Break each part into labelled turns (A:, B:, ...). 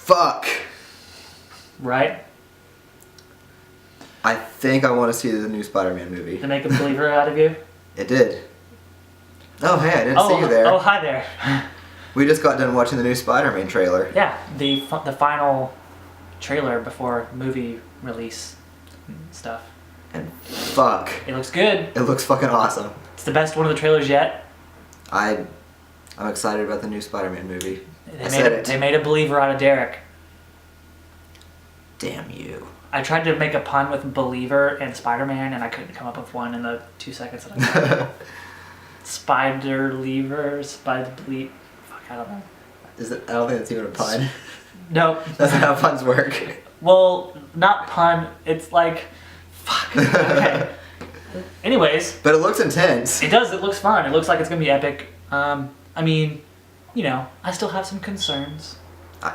A: Fuck.
B: Right?
A: I think I want to see the new Spider-Man movie.
B: To make a believer out of you?
A: It did. Oh, hey, I didn't see you there.
B: Oh, hi there.
A: We just got done watching the new Spider-Man trailer.
B: Yeah, the final trailer before movie release and stuff.
A: And fuck.
B: It looks good.
A: It looks fucking awesome.
B: It's the best one of the trailers yet.
A: I'm excited about the new Spider-Man movie.
B: They made a believer out of Derek.
A: Damn you.
B: I tried to make a pun with believer and Spider-Man, and I couldn't come up with one in the 2 seconds that I got. Spider-lever, Spider-bleep. Fuck, I don't know.
A: I don't think it's even a pun.
B: Nope.
A: That's not how puns work.
B: Well, not pun. It's like, fuck. Okay. Anyways.
A: But it looks intense.
B: It does. It looks fun. It looks like it's going to be epic. I mean, you know, I still have some concerns.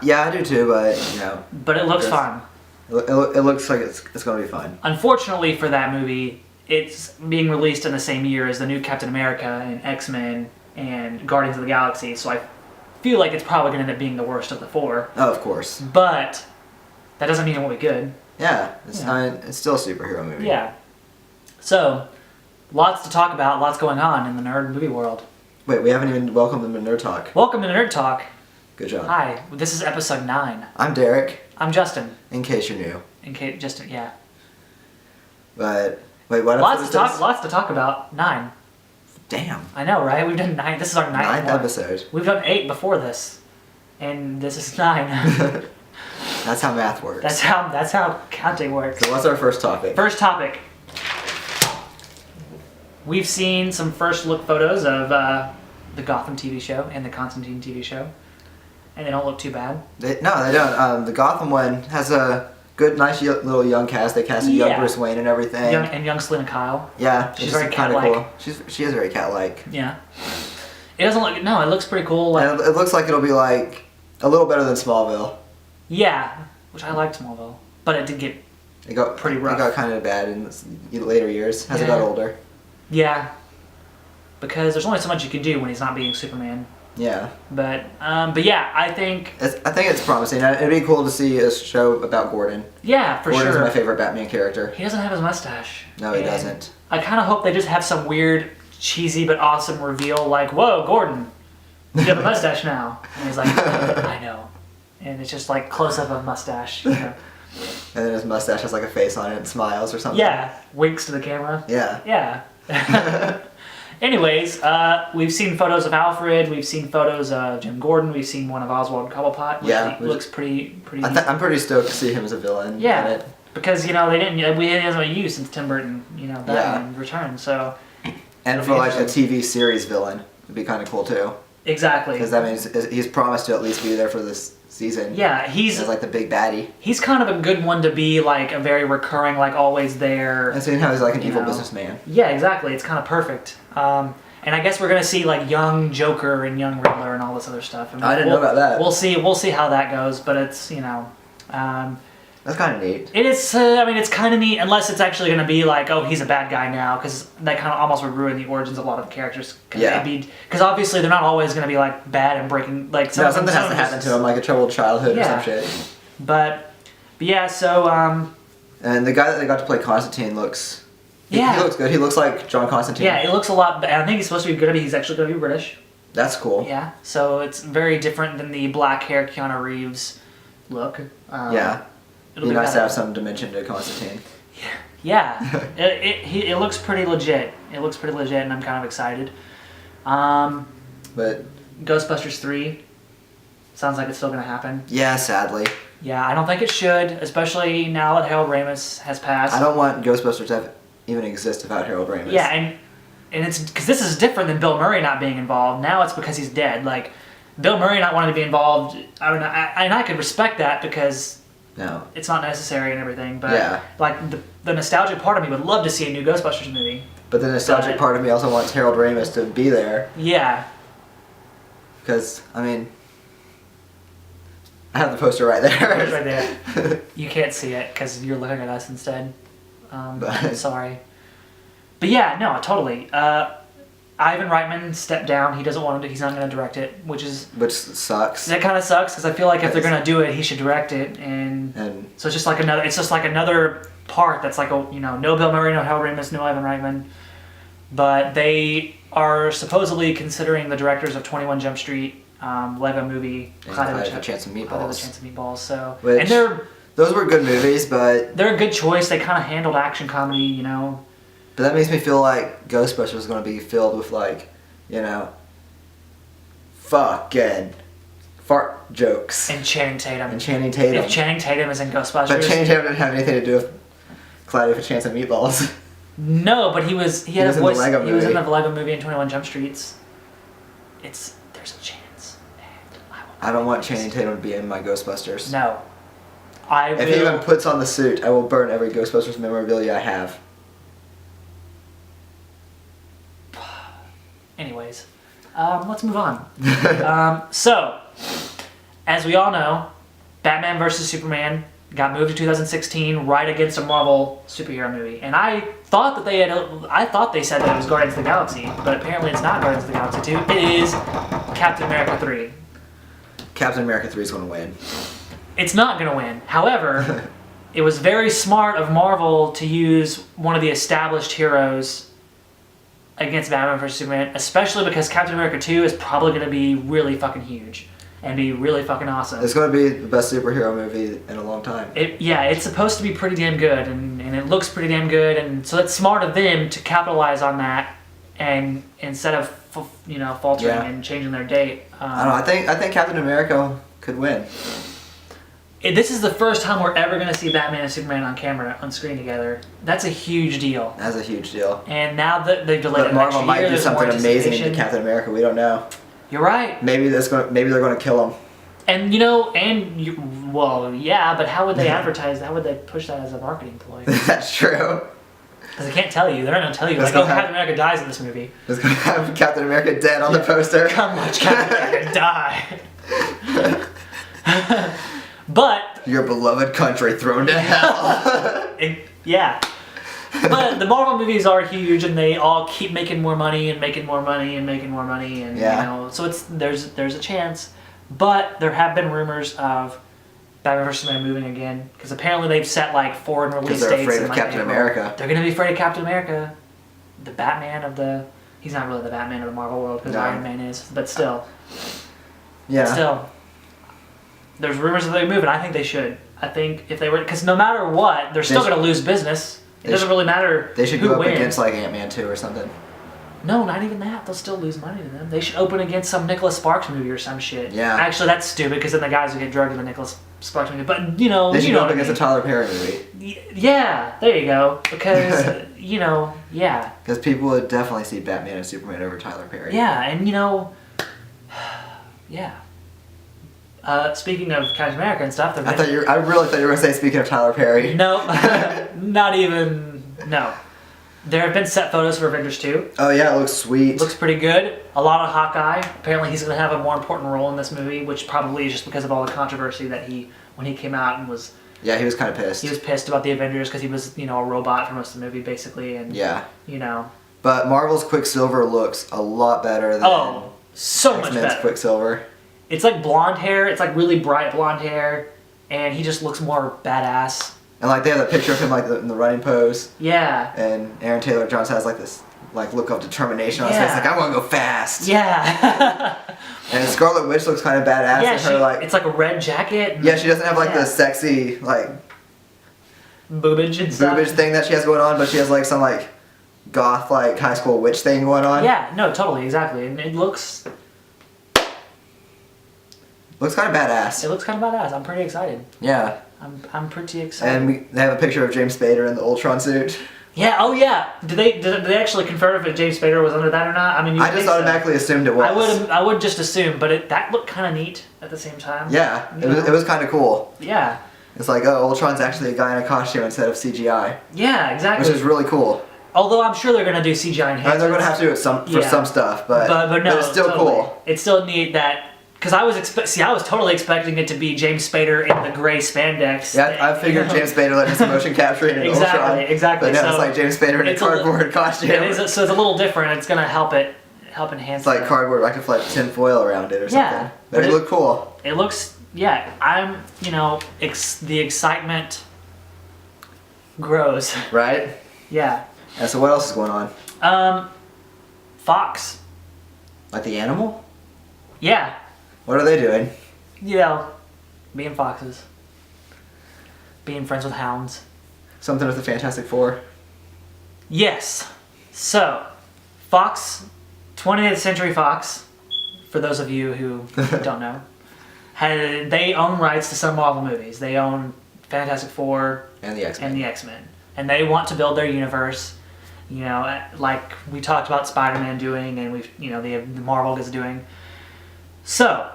A: Yeah, I do too, but, you know.
B: But it looks fun.
A: It looks like it's going to be fun.
B: Unfortunately for that movie, it's being released in the same year as the new Captain America and X-Men and Guardians of the Galaxy, so I feel like it's probably going to end up being the worst of the four.
A: Oh, of course.
B: But that doesn't mean it won't be good.
A: Yeah, it's still a superhero movie.
B: Yeah. So, lots to talk about, lots going on in the nerd movie world.
A: Wait, we haven't even welcomed them to Nerd Talk.
B: Welcome to Nerd Talk.
A: Good job.
B: Hi, this is episode 9.
A: I'm Derek.
B: I'm Justin.
A: In case you're new.
B: Justin, yeah.
A: But, wait, what
B: Lots to talk about. 9.
A: Damn.
B: I know, right? We've done 9. This is our 9th
A: episode.
B: We've done 8 before this. And this is 9.
A: That's how math works.
B: That's how counting works.
A: So what's our first topic?
B: First topic. We've seen some first look photos of the Gotham TV show and the Constantine TV show. And they don't look too bad.
A: No, they don't. The Gotham one has a good, nice little young cast. They casted young Bruce Wayne and everything.
B: Young Selena Kyle.
A: Yeah,
B: she's very cat-like.
A: Cool. She is very cat-like.
B: Yeah. It doesn't look. No, it looks pretty cool. Like,
A: and it looks like it'll be like a little better than Smallville.
B: Yeah, which I liked Smallville, but it did get pretty rough.
A: It got kind of bad in the later years as it got older.
B: Yeah. Because there's only so much you can do when he's not being Superman.
A: Yeah.
B: But yeah, I think
A: it's promising. It'd be cool to see a show about Gordon.
B: Yeah, for sure.
A: Gordon's my favorite Batman character.
B: He doesn't have his mustache.
A: No, he doesn't.
B: I kind of hope they just have some weird, cheesy but awesome reveal like, whoa, Gordon, you have a mustache now. And he's like, I know. And it's just like close-up of mustache. You know?
A: And then his mustache has like a face on it and smiles or something.
B: Yeah, winks to the camera.
A: Yeah.
B: Yeah. Anyways, we've seen photos of Alfred, we've seen photos of Jim Gordon, we've seen one of Oswald Cobblepot, which looks pretty
A: I'm pretty stoked to see him as a villain.
B: Yeah,
A: in it.
B: Because, you know, he hasn't been used since Tim Burton, you know, Batman Returns, so...
A: And for like a TV series villain, it'd be kind of cool too.
B: Exactly.
A: Because that means he's promised to at least be there for this season.
B: Yeah, he's...
A: As like the big baddie.
B: He's kind of a good one to be like a very recurring, like always there.
A: And seeing how he's like an evil businessman.
B: Yeah, exactly. It's kind of perfect. And I guess we're gonna see like young Joker and young Riddler and all this other stuff.
A: I didn't know about that.
B: We'll see how that goes, but it's, you know,
A: that's kind of neat.
B: It is. I mean, it's kind of neat unless it's actually gonna be like, oh, he's a bad guy now, because that kind of almost would ruin the origins of a lot of characters. Because obviously they're not always gonna be like bad and breaking like.
A: Something has to happen to him, like a troubled childhood or some shit.
B: But yeah, so.
A: And the guy that they got to play Constantine looks. He looks good. He looks like John Constantine.
B: Yeah, he looks a lot. I think he's supposed to be he's actually going to be British.
A: That's cool.
B: Yeah, so it's very different than the black hair Keanu Reeves look.
A: It'll be nice to have some dimension to Constantine.
B: Yeah, it looks pretty legit. It looks pretty legit, and I'm kind of excited.
A: But
B: Ghostbusters 3 sounds like it's still going to happen.
A: Yeah, sadly.
B: Yeah, I don't think it should, especially now that Harold Ramis has passed.
A: I don't want Ghostbusters to even exist without Harold Ramis.
B: Yeah, and it's because this is different than Bill Murray not being involved. Now it's because he's dead. Like, Bill Murray not wanting to be involved, I could respect that because it's not necessary and everything. But like the nostalgic part of me would love to see a new Ghostbusters movie.
A: But the nostalgic part of me also wants Harold Ramis to be there.
B: Yeah.
A: Because, I mean, I have the poster right there.
B: It's right there. You can't see it because you're looking at us instead. Sorry. But yeah, no, totally. Ivan Reitman stepped down. He doesn't want to. He's not going to direct it, which
A: sucks.
B: That kind of sucks because I feel like if they're going to do it, he should direct it, and so it's just like another. It's just like another part that's like no Bill Murray, no Harold Ramis, no Ivan Reitman, but they are supposedly considering the directors of 21 Jump Street, Lego Movie,
A: Cloudy with a Chance of Meatballs.
B: So
A: and those were good movies, but
B: they're a good choice. They kind of handled action comedy,
A: But that makes me feel like Ghostbusters is going to be filled with fucking fart jokes.
B: And Channing Tatum.
A: If Channing
B: Tatum is in Ghostbusters.
A: But Channing Tatum didn't have anything to do with Cloudy with a Chance of Meatballs.
B: No, but he was a voice. He was in the Lego Movie and 21 Jump Streets. There's a chance.
A: I don't want Channing Tatum to be in my Ghostbusters.
B: No.
A: If he even puts on the suit, I will burn every Ghostbusters memorabilia I have.
B: Anyways, let's move on. So, as we all know, Batman vs. Superman got moved to 2016 right against a Marvel superhero movie. And I thought they said that it was Guardians of the Galaxy, but apparently it's not Guardians of the Galaxy 2. It is Captain America 3.
A: Captain America 3 is going to win.
B: It's not going to win. However, it was very smart of Marvel to use one of the established heroes against Batman vs. Superman, especially because Captain America 2 is probably going to be really fucking huge and be really fucking awesome.
A: It's going to be the best superhero movie in a long time.
B: It's supposed to be pretty damn good, and it looks pretty damn good, and so it's smart of them to capitalize on that, and instead of faltering and changing their date.
A: I don't know. I think Captain America could win.
B: This is the first time we're ever going to see Batman and Superman on screen together. That's a huge deal.
A: That's a huge deal.
B: And now that they've delayed it
A: Marvel
B: next year,
A: might do something amazing to Captain America. We don't know.
B: You're right.
A: Maybe they're going to kill him.
B: And but how would they advertise? How would they push that as a marketing ploy?
A: That's true.
B: Because they can't tell you. They're not going to tell you Captain America dies in this movie.
A: It's going to have Captain America dead on the poster.
B: Come watch Captain America die. But
A: your beloved country thrown to hell.
B: But the Marvel movies are huge, and they all keep making more money and making more money and making more money, and so there's a chance. But there have been rumors of Batman vs. Superman moving again, because apparently they've set foreign release dates.
A: Because they're afraid of Captain America.
B: They're going to be afraid of Captain America, the Batman of the. He's not really the Batman of the Marvel world because Iron Man is, but still.
A: Yeah.
B: But still. There's rumors that they move, and I think they should. I think if they were, because no matter what, they're still going to lose business. It doesn't really matter.
A: They should go up against Ant-Man 2 or something.
B: No, not even that. They'll still lose money to them. They should open against some Nicholas Sparks movie or some shit.
A: Yeah.
B: Actually, that's stupid because then the guys would get drugged in the Nicholas Sparks movie. But
A: they should go up against a Tyler Perry movie.
B: Yeah, there you go. Because
A: Because people would definitely see Batman and Superman over Tyler Perry.
B: Yeah, and yeah. Speaking of Captain America and stuff,
A: I really thought you were going to say speaking of Tyler Perry.
B: No, not even. No. There have been set photos for Avengers 2.
A: Oh yeah, it looks sweet.
B: Looks pretty good. A lot of Hawkeye. Apparently he's going to have a more important role in this movie, which probably is just because of all the controversy that when he came out and was...
A: Yeah, he was kind of pissed.
B: He was pissed about the Avengers because he was, a robot for most of the movie, basically. And
A: But Marvel's Quicksilver looks a lot better than
B: so much better.
A: Quicksilver.
B: It's like blonde hair. It's like really bright blonde hair. And he just looks more badass.
A: And they have that picture of him in the running pose.
B: Yeah.
A: And Aaron Taylor-Johnson has this look of determination on his face, I want to go fast.
B: Yeah.
A: And Scarlet Witch looks kind of badass.
B: Yeah, it's like a red jacket.
A: Yeah, she doesn't have the sexy
B: boobage and stuff.
A: Boobage thing that she has going on, but she has some goth high school witch thing going on.
B: Yeah, no, totally, exactly, and it looks
A: kind of badass.
B: It looks kind of badass. I'm pretty excited.
A: Yeah.
B: I'm pretty excited.
A: And they have a picture of James Spader in the Ultron suit.
B: Yeah. Oh yeah. Did they actually confirm if James Spader was under that or not? I mean,
A: I just automatically assumed it was.
B: I would just assume, but that looked kind of neat at the same time.
A: Yeah. It was kind of cool.
B: Yeah.
A: It's Ultron's actually a guy in a costume instead of CGI.
B: Yeah, exactly.
A: Which is really cool.
B: Although I'm sure they're going to do CGI enhancements.
A: And they're going to have to do it for some stuff, but no, it's still cool.
B: It's still neat that. Because I was totally expecting it to be James Spader in the gray spandex.
A: Yeah, I figured James Spader let his motion capture in Ultron.
B: Exactly.
A: But no, it's James Spader in a cardboard costume.
B: So it's a little different. It's going to help it help enhance.
A: It's like cardboard. I could like tin foil around it or something. But it looked cool.
B: It looks. Yeah, I'm. The excitement grows.
A: Right.
B: Yeah.
A: And so what else is going on?
B: Fox.
A: Like the animal?
B: Yeah.
A: What are they doing?
B: Being foxes. Being friends with hounds.
A: Something with the Fantastic Four?
B: Yes. So, Fox, 20th Century Fox, for those of you who don't know, they own rights to some Marvel movies. They own Fantastic Four
A: and the X-Men.
B: And they want to build their universe, like we talked about Spider-Man doing, and the Marvel is doing. So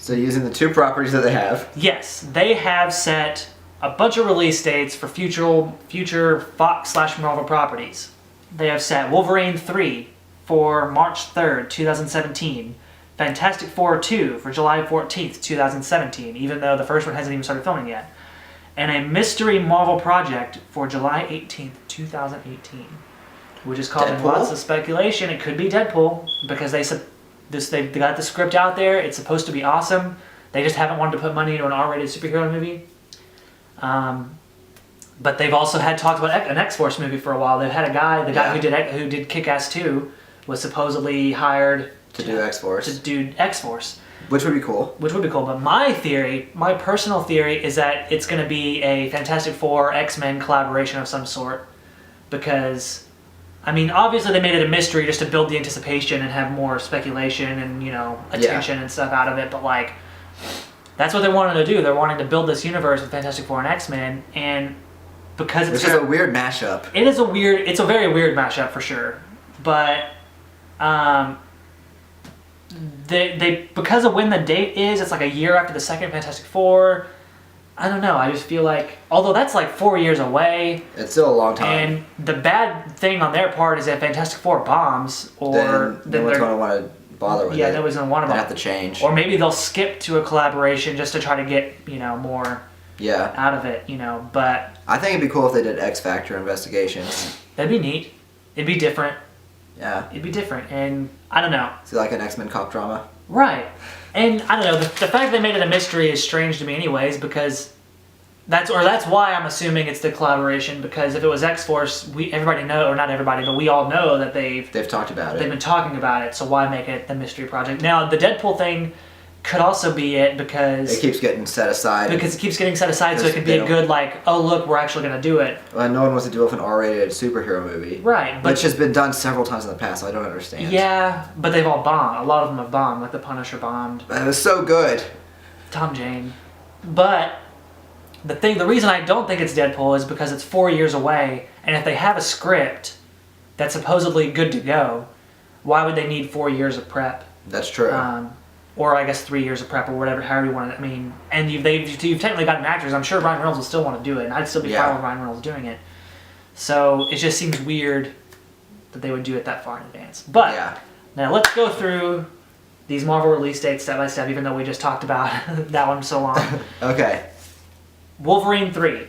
A: using the two properties that they have.
B: Yes, they have set a bunch of release dates for future Fox/Marvel properties. They have set Wolverine 3 for March 3rd, 2017. Fantastic Four 2 for July 14th, 2017, even though the first one hasn't even started filming yet. And a mystery Marvel project for July 18th, 2018, which is causing lots of speculation. It could be Deadpool, because they got the script out there. It's supposed to be awesome. They just haven't wanted to put money into an R-rated superhero movie. But they've also had talks about an X-Force movie for a while. They've had the guy who did Kick-Ass 2 was supposedly hired
A: to do X-Force.
B: Which would be cool. But my personal theory is that it's going to be a Fantastic Four X-Men collaboration of some sort. Because, obviously they made it a mystery just to build the anticipation and have more speculation and, attention and stuff out of it. But, that's what they wanted to do. They're wanting to build this universe with Fantastic Four and X-Men. And because it's...
A: Which is a weird mashup.
B: It's a very weird mashup for sure. But... They because of when the date is, it's like a year after the second Fantastic Four. I don't know. I just feel like, although that's like 4 years away,
A: it's still a long time.
B: And the bad thing on their part is that Fantastic Four bombs, or
A: then no one's going to want to bother with it.
B: Yeah, nobody's going to want to.
A: They have to change.
B: Or maybe they'll skip to a collaboration just to try to get more.
A: Yeah.
B: Out of it, But
A: I think it'd be cool if they did X Factor investigations.
B: That'd be neat. It'd be different.
A: Yeah.
B: It'd be different, and I don't know.
A: Is it like an X-Men cop drama?
B: Right. And I don't know, the fact they made it a mystery is strange to me anyways, because that's why I'm assuming it's the collaboration, because if it was X-Force, everybody know, or not everybody, but we all know that they've
A: talked about it.
B: They've been talking about it, so why make it the mystery project? Now, the Deadpool thing could also be it, because...
A: It keeps getting set aside.
B: Because it keeps getting set aside, so it could be a good, oh, look, we're actually going to do it.
A: Well, no one wants to do with an R-rated superhero movie.
B: Right.
A: Which has been done several times in the past, so I don't understand.
B: Yeah, but they've all bombed. A lot of them have bombed, like The Punisher bombed.
A: And it was so good.
B: Tom Jane. But the reason I don't think it's Deadpool is because it's 4 years away, and if they have a script that's supposedly good to go, why would they need 4 years of prep?
A: That's true.
B: Or I guess 3 years of prep, or whatever, however you want it. And you've technically gotten actors. I'm sure Ryan Reynolds will still want to do it, and I'd still be fine with Ryan Reynolds doing it. So it just seems weird that they would do it that far in advance. But now let's go through these Marvel release dates step by step, even though we just talked about that one so long.
A: Okay.
B: Wolverine 3.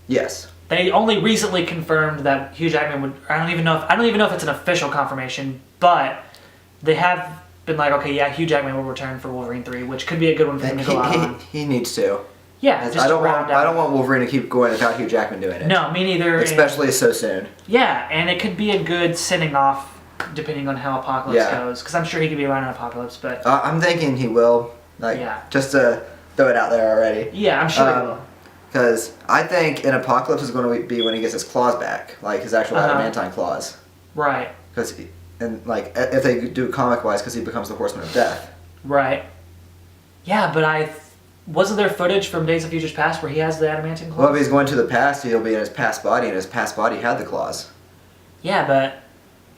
A: Yes.
B: They only recently confirmed that Hugh Jackman would. I don't even know if it's an official confirmation, but they have been like, okay, yeah, Hugh Jackman will return for Wolverine 3, which could be a good one for him to go out on.
A: He needs to.
B: Yeah,
A: I don't want Wolverine to keep going without Hugh Jackman doing it.
B: No, me neither.
A: Especially so soon.
B: Yeah, and it could be a good sending off, depending on how Apocalypse goes, because I'm sure he could be around in Apocalypse, but...
A: I'm thinking he will, just to throw it out there already.
B: Yeah, I'm sure he will.
A: Because I think in Apocalypse is going to be when he gets his claws back, like his actual adamantine claws.
B: Right.
A: Because... And if they do comic-wise, because he becomes the Horseman of Death. Right.
B: Yeah, but wasn't there footage from Days of Futures Past where he has the adamantine claws?
A: Well, if he's going to the past, he'll be in his past body, and his past body had the claws.
B: Yeah, but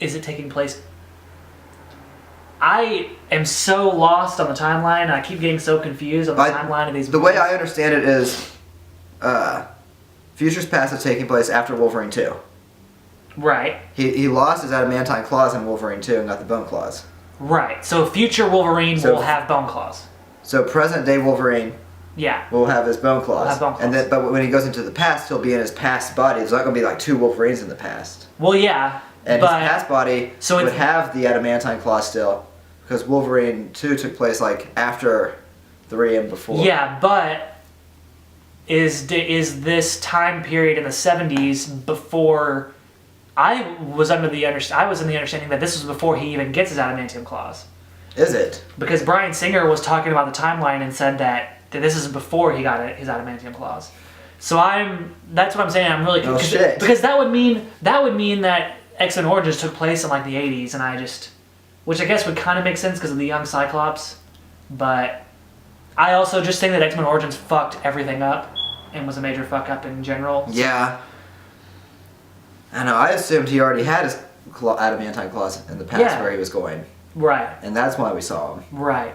B: is it taking place? I am so lost on the timeline, and I keep getting so confused on the timeline of these movies.
A: The way I understand it is, Futures Past is taking place after Wolverine 2.
B: Right.
A: He lost his adamantine claws in Wolverine 2 and got the bone claws.
B: Right. So future Wolverine will have bone claws.
A: So present day Wolverine will have his bone claws.
B: Will have bone claws.
A: But when he goes into the past, he'll be in his past body. There's not going to be like two Wolverines in the past.
B: Well, yeah,
A: And his past body would have the adamantine claw still, because Wolverine 2 took place like after 3 and before.
B: Yeah, but is this time period in the 70s before? I was in the understanding that this was before he even gets his adamantium claws.
A: Is it?
B: Because Bryan Singer was talking about the timeline and said that this is before he got his adamantium claws. So that's what I'm saying. I'm really
A: shit.
B: Because that would mean that X-Men Origins took place in like the 80s, and which I guess would kind of make sense because of the young Cyclops, but I also just think that X-Men Origins fucked everything up and was a major fuck up in general. So.
A: Yeah. I know. I assumed he already had his adamantine claws in the past where he was going.
B: Right.
A: And that's why we saw him.
B: Right.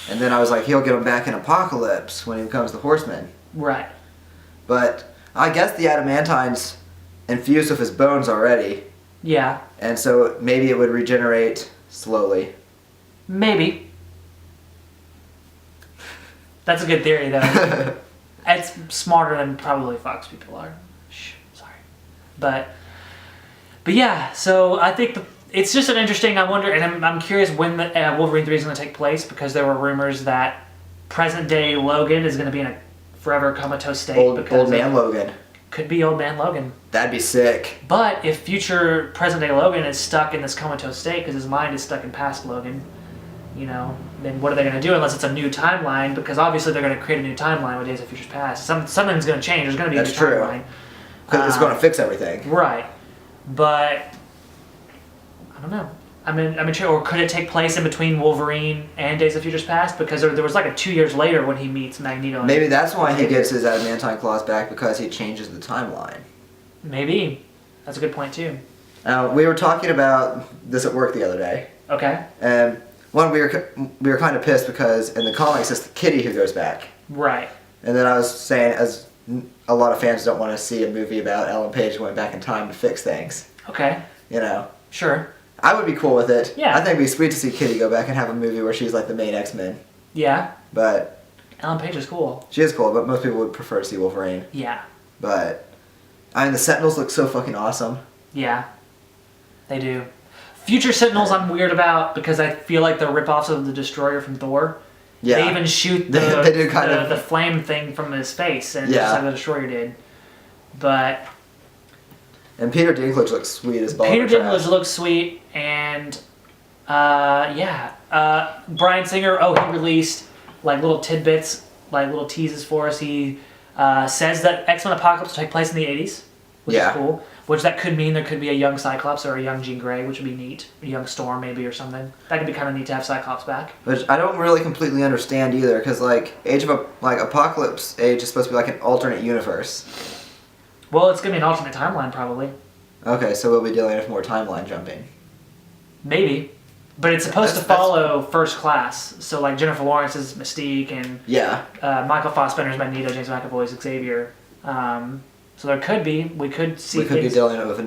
A: And then I was like, he'll get him back in Apocalypse when he becomes the Horseman.
B: Right.
A: But I guess the adamantine's infused with his bones already.
B: Yeah.
A: And so maybe it would regenerate slowly.
B: Maybe. That's a good theory, though. It's smarter than probably Fox people are. Shh, sorry. But yeah, so I think it's just an interesting, I wonder, and I'm curious when the Wolverine 3 is going to take place, because there were rumors that present-day Logan is going to be in a forever comatose state.
A: Old man Logan.
B: Could be old man Logan.
A: That'd be sick.
B: But if future present-day Logan is stuck in this comatose state because his mind is stuck in past Logan, then what are they going to do unless it's a new timeline? Because obviously they're going to create a new timeline with Days of Futures Past. Something's going to change. There's going to be a new timeline.
A: Because it's going to fix everything.
B: Right. But I don't know. I mean, or could it take place in between Wolverine and Days of Futures Past? Because there was like a 2 years later when he meets Magneto.
A: Maybe that's why he gets his adamantine claws back, because he changes the timeline.
B: Maybe. That's a good point too.
A: We were talking about this at work the other day.
B: Okay.
A: And we were kind of pissed because in the comics it's Kitty who goes back.
B: Right.
A: And then I was saying, as a lot of fans don't want to see a movie about Ellen Page going back in time to fix things.
B: Okay. Sure.
A: I would be cool with it.
B: Yeah.
A: I think it'd be sweet to see Kitty go back and have a movie where she's like the main X-Men.
B: Yeah.
A: But
B: Ellen Page is cool.
A: She is cool, but most people would prefer to see Wolverine.
B: Yeah.
A: But the Sentinels look so fucking awesome.
B: Yeah. They do. Future Sentinels I'm weird about because I feel like they're rip-offs of the Destroyer from Thor. Yeah. They even shoot the flame thing from his face, and just like the Destroyer did. But...
A: And Peter Dinklage looks sweet as balls.
B: Peter Dinklage looks sweet, and Bryan Singer, he released like little tidbits, like little teases for us. He says that X-Men Apocalypse will take place in the 80s, which is cool. Which that could mean there could be a young Cyclops or a young Jean Grey, which would be neat. A young Storm maybe or something. That could be kind of neat to have Cyclops back.
A: Which I don't really completely understand either, because like Apocalypse Age is supposed to be like an alternate universe.
B: Well, it's gonna be an alternate timeline probably.
A: Okay, so we'll be dealing with more timeline jumping.
B: Maybe. But it's supposed to follow First Class. So like Jennifer Lawrence's Mystique and Michael Fassbender's Magneto, James McAvoy's Xavier. So there could be, we could be
A: dealing with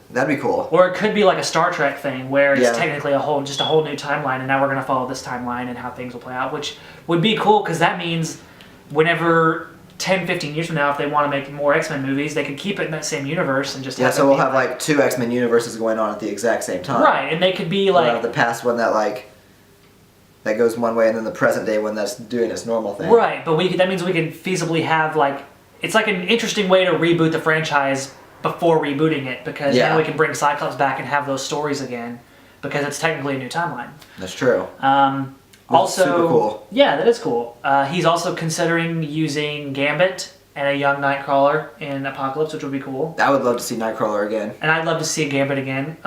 A: that'd be cool.
B: Or it could be like a Star Trek thing where it's technically just a whole new timeline, and now we're gonna follow this timeline and how things will play out, which would be cool because that means whenever 10, 15 years from now, if they want to make more X-Men movies, they could keep it in that same universe and just have
A: so we'll have like two X-Men universes going on at the exact same time.
B: Right, and they could be like...
A: We'll have the past one that goes one way, and then the present day one that's doing its normal thing.
B: Right, but that means we could feasibly have it's like an interesting way to reboot the franchise before rebooting it, because now we can bring Cyclops back and have those stories again, because it's technically a new timeline.
A: That's true.
B: Also,
A: super cool.
B: Yeah, that is cool. He's also considering using Gambit and a young Nightcrawler in Apocalypse, which would be cool.
A: I would love to see Nightcrawler again.
B: And I'd love to see Gambit again.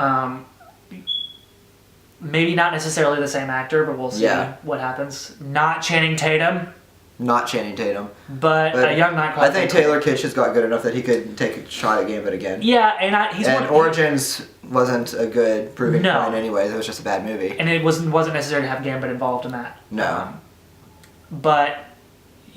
B: Maybe not necessarily the same actor, but we'll see what happens. Not Channing Tatum.
A: Not Channing Tatum.
B: But a young Nightcrawler.
A: I think Taylor Kitsch has got good enough that he could take a shot at Gambit again.
B: Yeah, and
A: Origins wasn't a good proving point anyways. It was just a bad movie.
B: And it wasn't necessary to have Gambit involved in that.
A: No.
B: But,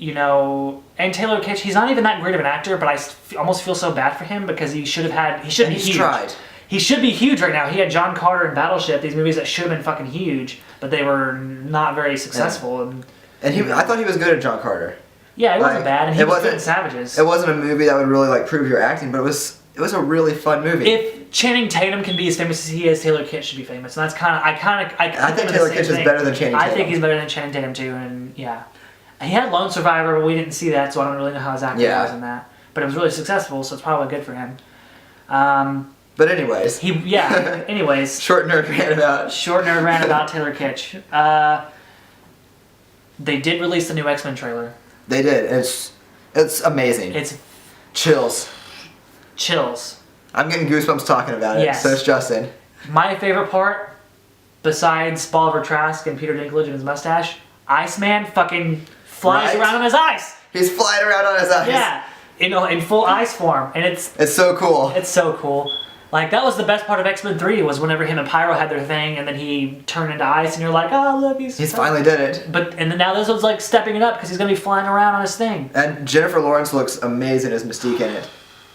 B: and Taylor Kitsch, he's not even that great of an actor, but I almost feel so bad for him because he should be huge.
A: Tried.
B: He should be huge right now. He had John Carter and Battleship, these movies that should have been fucking huge, but they were not very successful.
A: Yeah. And I thought he was good at John Carter.
B: Yeah, it wasn't bad, and he was good at Savages.
A: It wasn't a movie that would really prove your acting, but it it was a really fun movie.
B: If Channing Tatum can be as famous as he is, Taylor Kitsch should be famous, and that's kind of I
A: think Taylor Kitsch is better than Channing Tatum.
B: I think he's better than Channing Tatum too, and yeah, he had Lone Survivor, but we didn't see that, so I don't really know how his acting was in that. But it was really successful, so it's probably good for him.
A: But anyways,
B: anyways,
A: short nerd rant about
B: Taylor Kitsch. They did release the new X-Men trailer.
A: They did. It's amazing.
B: It's
A: chills. I'm getting goosebumps talking about it.
B: Yes.
A: So it's Justin.
B: My favorite part, besides Bolivar Trask and Peter Dinklage and his mustache, Iceman fucking flies around on his ice.
A: He's flying around on his ice.
B: Yeah, in full ice form, and it's
A: so cool.
B: It's so cool. Like, that was the best part of X-Men 3, was whenever him and Pyro had their thing, and then he turned into ice, and you're like, oh, look, he's
A: finally did it.
B: And then now this one's like stepping it up, because he's going to be flying around on his thing.
A: And Jennifer Lawrence looks amazing as Mystique in it.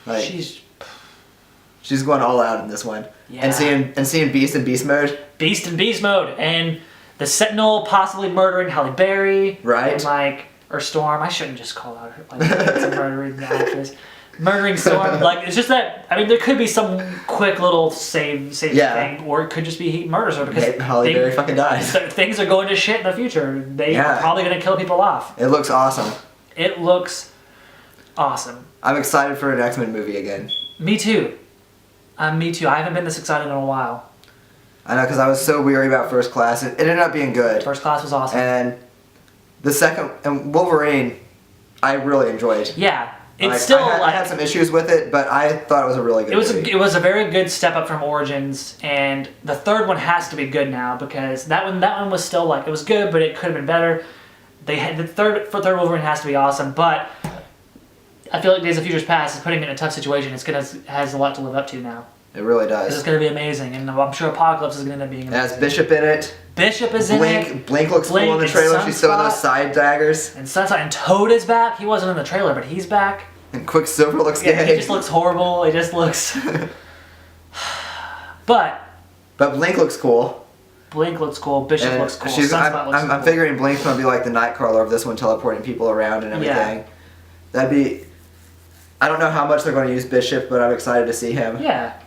A: Like, she's going all out in this one.
B: Yeah.
A: And seeing Beast in Beast mode.
B: Beast in Beast mode, and the Sentinel possibly murdering Halle Berry.
A: Right.
B: And or Storm. I shouldn't just call out her it's a murdering actress. Murdering Storm. It's just that, there could be some quick little save thing, or it could just be he murders her, because
A: Halle Berry fucking dies.
B: Things are going to shit in the future. They are probably going to kill people off.
A: It looks awesome.
B: It looks awesome.
A: I'm excited for an X-Men movie again.
B: Me too. Me too. I haven't been this excited in a while.
A: I know, because I was so weary about First Class. It ended up being good.
B: First Class was awesome.
A: And the second, and Wolverine, I really enjoyed.
B: Yeah.
A: I had some issues with it, but I thought it was a really good movie.
B: It was a very good step up from Origins, and the third one has to be good now, because that one was still it was good, but it could have been better. The third Wolverine has to be awesome, but I feel like Days of Futures Past is putting it in a tough situation. Has a lot to live up to now.
A: It really does.
B: It's going to be amazing, and I'm sure Apocalypse is going to end up being amazing.
A: It has Bishop in it.
B: Bishop is in it.
A: Blink looks cool in the trailer. She's throwing those side daggers.
B: And Sunspot, and Toad is back. He wasn't in the trailer, but he's back.
A: And Quicksilver looks gay.
B: He just looks horrible. It just looks... But
A: Blink looks cool.
B: Blink looks cool. Bishop looks cool. Sunspot looks cool.
A: I'm figuring Blink's going to be like the Nightcrawler of this one, teleporting people around and everything. Yeah. That'd be... I don't know how much they're going to use Bishop, but I'm excited to see him.
B: Yeah.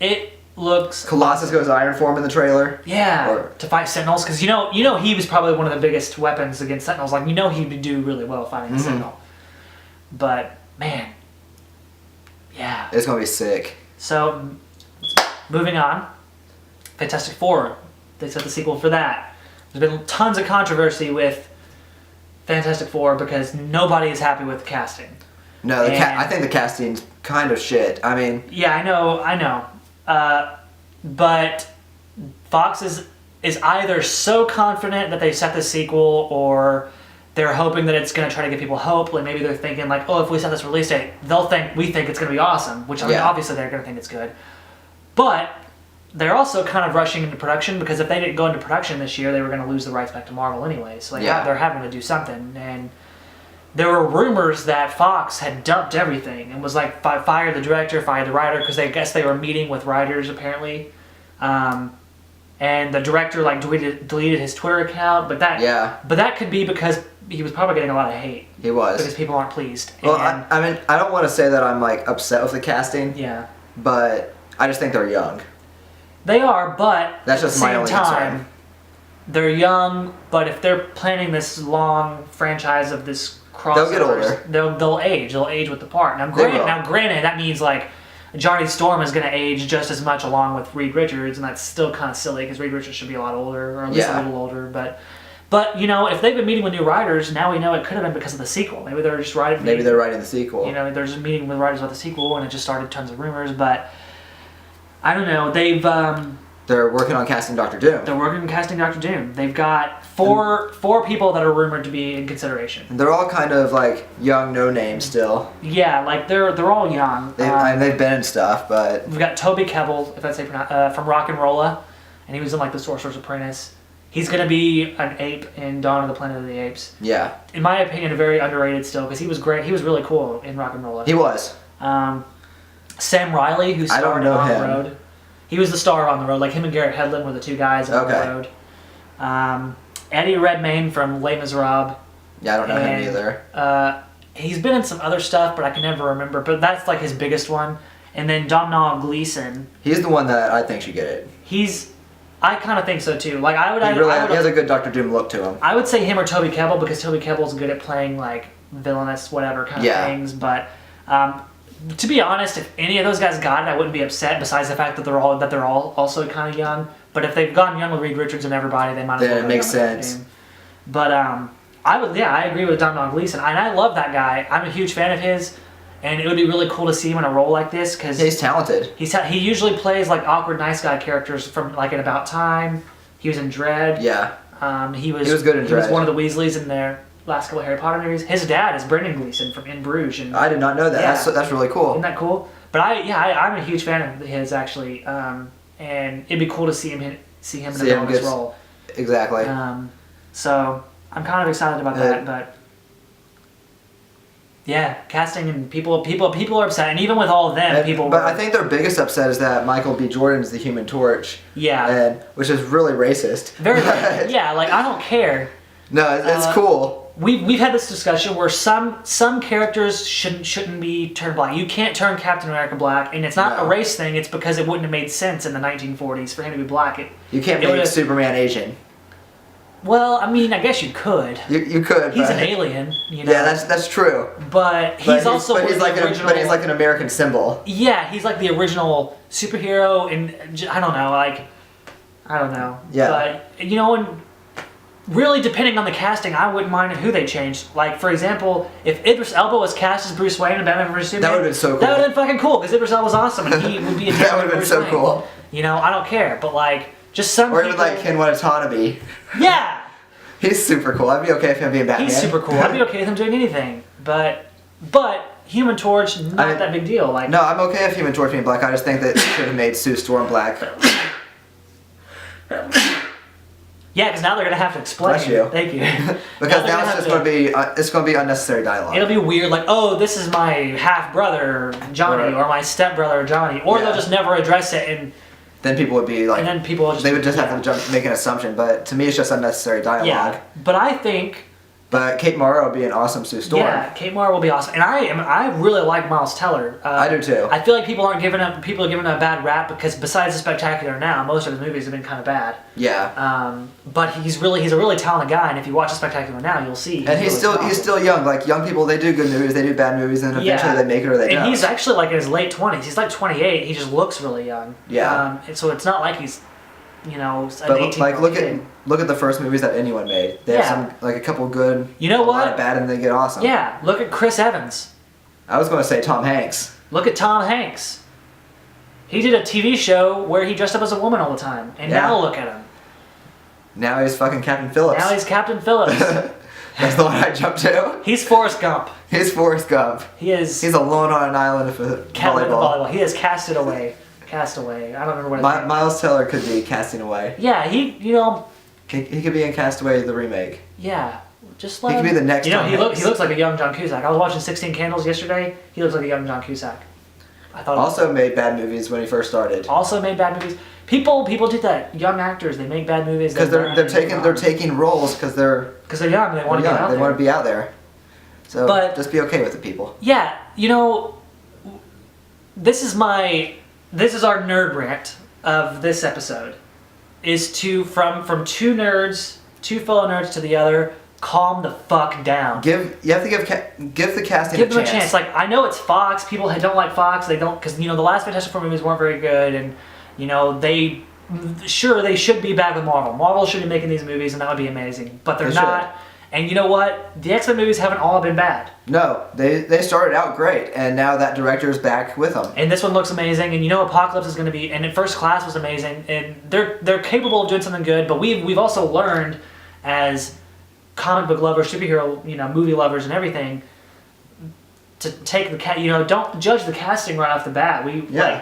B: It looks...
A: Colossus goes Iron Form in the trailer.
B: Yeah, to fight Sentinels, because you know he was probably one of the biggest weapons against Sentinels. he would do really well fighting a Sentinel. But, man, yeah.
A: It's going to be sick.
B: So, moving on. Fantastic Four. They set the sequel for that. There's been tons of controversy with Fantastic Four because nobody is happy with the casting.
A: No, I think the casting's kind of shit.
B: Yeah, I know. But Fox is either so confident that they set the sequel, or they're hoping that it's going to try to give people hope. Like, maybe they're thinking, if we set this release date, we think it's going to be awesome, which obviously they're going to think it's good. But they're also kind of rushing into production, because if they didn't go into production this year, they were going to lose the rights back to Marvel anyway. So they're having to do something. And there were rumors that Fox had dumped everything and was fired the director, fired the writer, because I guess they were meeting with writers apparently. And the director deleted his Twitter account, but that could be because he was probably getting a lot of hate.
A: He was,
B: because people aren't pleased.
A: Well, I don't want to say that I'm upset with the casting.
B: Yeah.
A: But I just think they're young. They are, but
B: that's just my only concern. They're young, but if they're planning this long franchise of this crossovers,
A: they'll get older.
B: They'll age. They'll age with the part. Now, granted, that means Johnny Storm is going to age just as much along with Reed Richards, and that's still kind of silly because Reed Richards should be a lot older, or at least a little older. But if they've been meeting with new writers, now we know it could have been because of the sequel. Maybe they're just writing.
A: Maybe they're writing the sequel.
B: They're just meeting with writers about the sequel, and it just started tons of rumors. But I don't know.
A: They're working on casting Dr. Doom.
B: They're working on casting Dr. Doom. They've got four people that are rumored to be in consideration.
A: And they're all kind of young, no name still.
B: Yeah, they're all young.
A: They've been in stuff, but
B: we've got Toby Kebbell, if that's how you pronounce, from Rock and Rolla, and he was in The Sorcerer's Apprentice. He's gonna be an ape in Dawn of the Planet of the Apes.
A: Yeah.
B: In my opinion, very underrated still, because he was great. He was really cool in Rock and Rolla.
A: He was.
B: Sam Riley, who starred in On the Road. He was the star On the Road. Him and Garrett Hedlund were the two guys on the road. Eddie Redmayne from Les Miserables.
A: Yeah, I don't know him either.
B: he's been in some other stuff, but I can never remember. But that's like his biggest one. And then Domhnall Gleeson.
A: He's the one that I think should get it.
B: I kind of think so too. Like
A: he has a good Doctor Doom look to him.
B: I would say him or Toby Kebbell because Toby Kebbell's good at playing like villainous whatever kind of things. But to be honest, if any of those guys got it, I wouldn't be upset. Besides the fact that they're all also kind of young. But if they've gone young with Reed Richards and everybody, they might as well.
A: Then it makes sense.
B: But I agree with Domhnall Gleeson, and I love that guy. I'm a huge fan of his. And it would be really cool to see him in a role like this because
A: he's talented.
B: He usually plays like awkward nice guy characters from like in About Time. He was in Dredd.
A: Yeah.
B: He was
A: good in Dredd.
B: He was one of the Weasleys in their last couple of Harry Potter movies. His dad is Brendan Gleeson from In Bruges. And
A: I did not know that. Yeah. That's really cool.
B: Isn't that cool? But I'm a huge fan of his actually, and it'd be cool to see him in a villainous role.
A: Exactly.
B: So I'm kind of excited about that, but. Yeah, casting and people are upset, and even with all of them,
A: But I think their biggest upset is that Michael B. Jordan's the Human Torch.
B: Yeah.
A: Which is really racist.
B: Very racist. Yeah, like I don't care.
A: No, it's cool.
B: We've had this discussion where some characters shouldn't be turned black. You can't turn Captain America black, and it's not a race thing. It's because it wouldn't have made sense in the 1940s for him to be black.
A: You can't make Superman Asian.
B: Well, I mean, I guess you could.
A: You could.
B: He's an alien, you know.
A: Yeah, that's true.
B: But he's
A: like an American symbol.
B: Yeah, he's like the original superhero, and I don't know.
A: Yeah.
B: But you know, and really depending on the casting, I wouldn't mind who they changed. Like for example, if Idris Elba was cast as Bruce Wayne in Batman vs Superman,
A: that would have been so cool.
B: That would have been fucking cool because Idris Elba's awesome, and he would be a
A: that would have been so
B: Wayne.
A: Cool.
B: You know, I don't care, but like. Just some
A: or
B: people...
A: even like Ken Watanabe.
B: Yeah!
A: He's super cool. I'd be okay with him being Batman.
B: He's super cool. I'd be okay with him doing anything. But Human Torch, not that big deal. Like
A: no, I'm okay with Human Torch being black. I just think that they should have made Sue Storm black.
B: Yeah, because now they're gonna have to explain.
A: Bless you.
B: Thank you.
A: Because now it's just gonna be it's gonna be unnecessary dialogue.
B: It'll be weird, like, oh, this is my half brother Johnny, or my step brother Johnny, or they'll just never address it and.
A: Then people would be like,
B: and then people
A: they would just have to make an assumption. But to me, it's just unnecessary dialogue.
B: Yeah, but I think.
A: But Kate Mara would be an awesome Sue Storm.
B: Yeah, Kate Mara will be awesome, and I really like Miles Teller.
A: I do too.
B: I feel like people are giving him a bad rap because besides The Spectacular Now, most of his movies have been kind of bad.
A: Yeah.
B: But he's a really talented guy, and if you watch The Spectacular Now, you'll see.
A: And he's still young. Like young people, they do good movies, they do bad movies, and eventually they make it or they don't.
B: And he's actually like in his late 20s. He's like 28. He just looks really young.
A: Yeah.
B: And so it's not like he's, you know, an 18-year-old
A: like
B: kid.
A: Look at the first movies that anyone made. They have some like a couple good.
B: You know what?
A: A lot of bad, and they get awesome.
B: Yeah. Look at Chris Evans.
A: I was going to say Tom Hanks.
B: Look at Tom Hanks. He did a TV show where he dressed up as a woman all the time, and now look at him.
A: Now he's fucking Captain Phillips.
B: Now he's Captain Phillips.
A: That's the one I jumped to.
B: He's Forrest Gump.
A: He's Forrest Gump.
B: He's
A: alone on an island with volleyball.
B: He is casted away. Castaway. I don't remember what his name.
A: Miles Teller could be Casting Away.
B: Yeah,
A: He could be in Castaway, the remake.
B: Yeah, just
A: he could be the next.
B: He looks like a young John Cusack. I was watching 16 Candles yesterday. He looks like a young John Cusack. I thought.
A: Also made bad movies when he first started.
B: Also made bad movies. People do that. Young actors, they make bad movies
A: because they're taking roles because they're
B: young. They want to be out there.
A: They want to be out there. So just be okay with it, people.
B: Yeah, this is our nerd rant of this episode. Is from two fellow nerds to the other, calm the fuck down.
A: You have to give the casting
B: give them a chance. Like I know it's Fox. People don't like Fox. They don't because the last Fantastic Four movies weren't very good, and they should be back with Marvel. Marvel should be making these movies, and that would be amazing. But they're not. And you know what? The X-Men movies haven't all been bad.
A: No, they started out great, and now that director's back with them.
B: And this one looks amazing, and Apocalypse is going to be, and First Class was amazing, and they're capable of doing something good. But we've also learned as comic book lovers, superhero, movie lovers, and everything, to take the don't judge the casting right off the bat.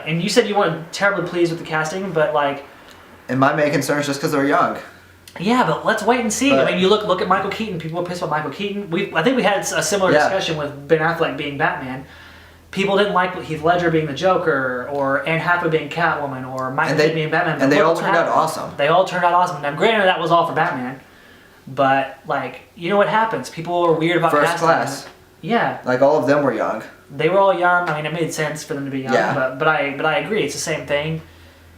B: And you said you weren't terribly pleased with the casting, but like.
A: And my main concern is just because they're young.
B: Yeah, but let's wait and see. I mean, you look at Michael Keaton. People are pissed about Michael Keaton. I think we had a similar discussion with Ben Affleck being Batman. People didn't like Heath Ledger being the Joker, or Anne Hathaway being Catwoman, or Michael Keaton being Batman.
A: And they all turned out awesome.
B: They all turned out awesome. Now, granted, that was all for Batman, but what happens? People are weird about
A: First Class.
B: Yeah.
A: Like all of them were young.
B: They were all young. I mean, it made sense for them to be young.
A: Yeah.
B: But I agree. It's the same thing.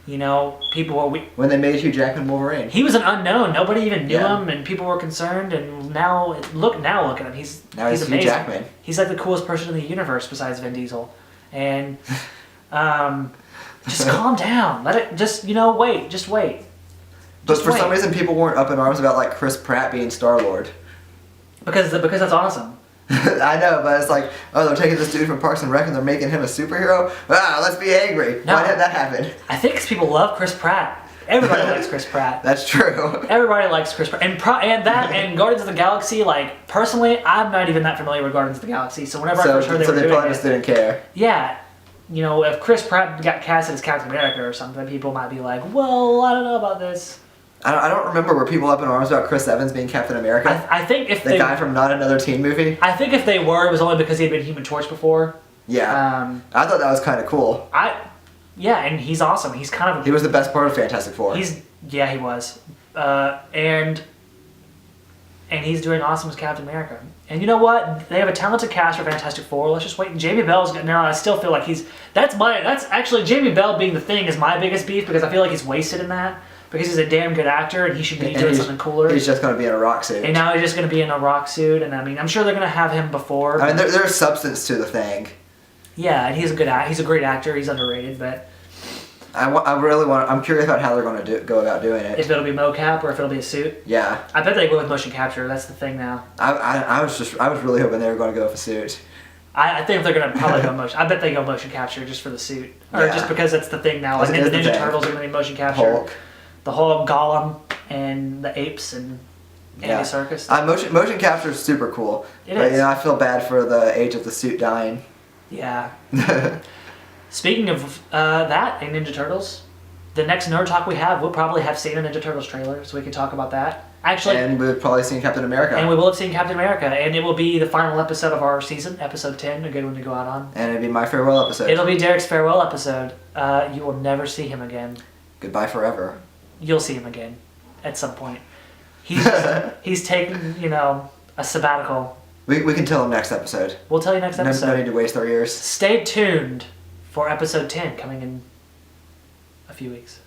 B: You know, people were...
A: When they made Hugh Jackman Wolverine.
B: He was an unknown. Nobody even knew him, and people were concerned. And now look at him. He's amazing.
A: Hugh Jackman.
B: He's like the coolest person in the universe besides Vin Diesel. And just calm down. Let it just wait. Just wait.
A: But for some reason, people weren't up in arms about like Chris Pratt being Star-Lord.
B: Because that's awesome.
A: I know, but it's like, oh, they're taking this dude from Parks and Rec and they're making him a superhero? Ah, let's be angry.
B: No,
A: Why did that happen?
B: I think it's people love Chris Pratt. Everybody likes Chris Pratt.
A: That's true.
B: Everybody likes Chris Pratt. And Guardians of the Galaxy, like, personally, I'm not even that familiar with Guardians of the Galaxy, so whenever I first heard they were doing
A: probably just didn't care.
B: Yeah. You know, if Chris Pratt got casted as Captain America or something, people might be like, well, I don't know about this.
A: I don't remember, were people up in arms about Chris Evans being Captain America?
B: I think if
A: the guy from Not Another Teen Movie?
B: I think if they were, it was only because he had been Human Torch before.
A: Yeah. I thought that was kind of cool.
B: Yeah, and he's awesome. He's kind of...
A: He was the best part of Fantastic Four.
B: Yeah, he was. And he's doing awesome as Captain America. And you know what? They have a talented cast for Fantastic Four. Let's just wait. Jamie Bell's... Now, I still feel like that's actually... Jamie Bell being the Thing is my biggest beef because I feel like he's wasted in that. Because he's a damn good actor and he should be doing something cooler.
A: He's just going to be in a rock suit.
B: And now he's just going to be in a rock suit. And I mean, I'm sure they're going to have him before.
A: I mean, there's substance to the Thing.
B: Yeah, and he's a great actor. He's underrated, but...
A: I'm curious about how they're going to go about doing it.
B: If it'll be mocap or if it'll be a suit.
A: Yeah.
B: I bet they go with motion capture. That's the thing now.
A: I was really hoping they were going to go with a suit.
B: I think they're going to probably go motion. I bet they go motion capture just for the suit. Or just because that's the thing now. Like the Ninja Turtles are going to be motion capture.
A: Hulk.
B: The Hulk, Gollum, and the apes and Andy Serkis.
A: Motion capture is super cool.
B: It is.
A: You know, I feel bad for the age of the suit dying.
B: Yeah. Speaking of that and Ninja Turtles, the next Nerd Talk we have, we'll probably have seen a Ninja Turtles trailer, so we can talk about that. Actually,
A: and we've probably seen Captain America.
B: And we will have seen Captain America, and it will be the final episode of our season, episode 10, a good one to go out on.
A: And it'll be my farewell episode.
B: It'll be Derek's farewell episode. You will never see him again.
A: Goodbye forever.
B: You'll see him again at some point. He's taking, a sabbatical.
A: We can tell him next episode.
B: We'll tell you next episode.
A: No need to waste our ears.
B: Stay tuned for episode 10 coming in a few weeks.